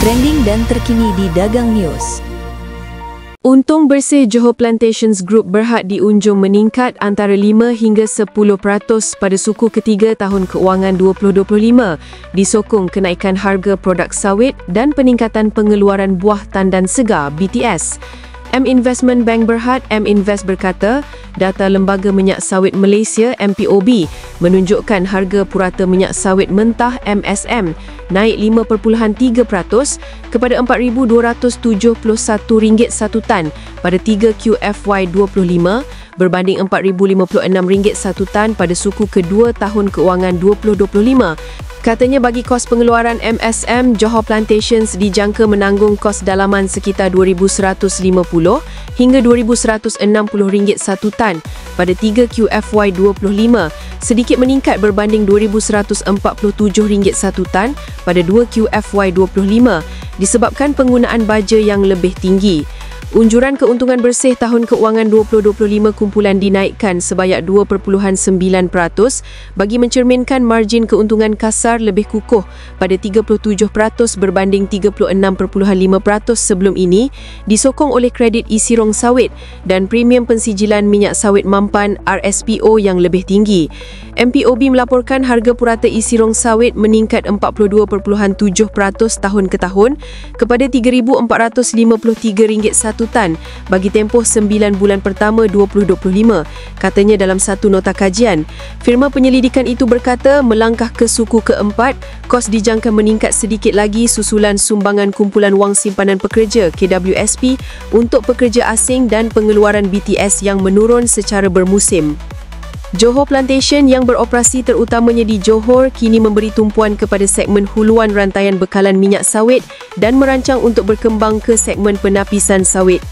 trending dan terkini di Dagang News. Untung bersih Johor Plantations Group Berhad diunjung meningkat antara 5 hingga 10% pada suku ketiga tahun keuangan 2025, disokong kenaikan harga produk sawit dan peningkatan pengeluaran buah tandan segar BTS. M Investment Bank Berhad, M Invest berkata, data Lembaga Minyak Sawit Malaysia MPOB menunjukkan harga purata minyak sawit mentah MSM naik 5.3% kepada RM4,271 satu tan pada 3Q FY25 berbanding RM4,056 satu tan pada suku kedua tahun keuangan 2025. Katanya bagi kos pengeluaran MSM, Johor Plantations dijangka menanggung kos dalaman sekitar RM2,150 hingga RM2,160 satu tan pada 3Q FY25, sedikit meningkat berbanding RM2,147 satu tan pada 2Q FY25 disebabkan penggunaan baja yang lebih tinggi. Unjuran keuntungan bersih tahun keuangan 2025 kumpulan dinaikkan sebanyak 2.9% bagi mencerminkan margin keuntungan kasar lebih kukuh pada 37% berbanding 36.5% sebelum ini, disokong oleh kredit isi rong sawit dan premium pensijilan minyak sawit mampan RSPO yang lebih tinggi. MPOB melaporkan harga purata isi rong sawit meningkat 42.7% tahun ke tahun kepada RM3,453 satu tan bagi tempoh 9 bulan pertama 2025, katanya dalam satu nota kajian. Firma penyelidikan itu berkata melangkah ke suku keempat, kos dijangka meningkat sedikit lagi susulan sumbangan kumpulan wang simpanan pekerja KWSP untuk pekerja asing dan pengeluaran BTS yang menurun secara bermusim. Johor Plantation yang beroperasi terutamanya di Johor kini memberi tumpuan kepada segmen huluan rantaian bekalan minyak sawit dan merancang untuk berkembang ke segmen penapisan sawit.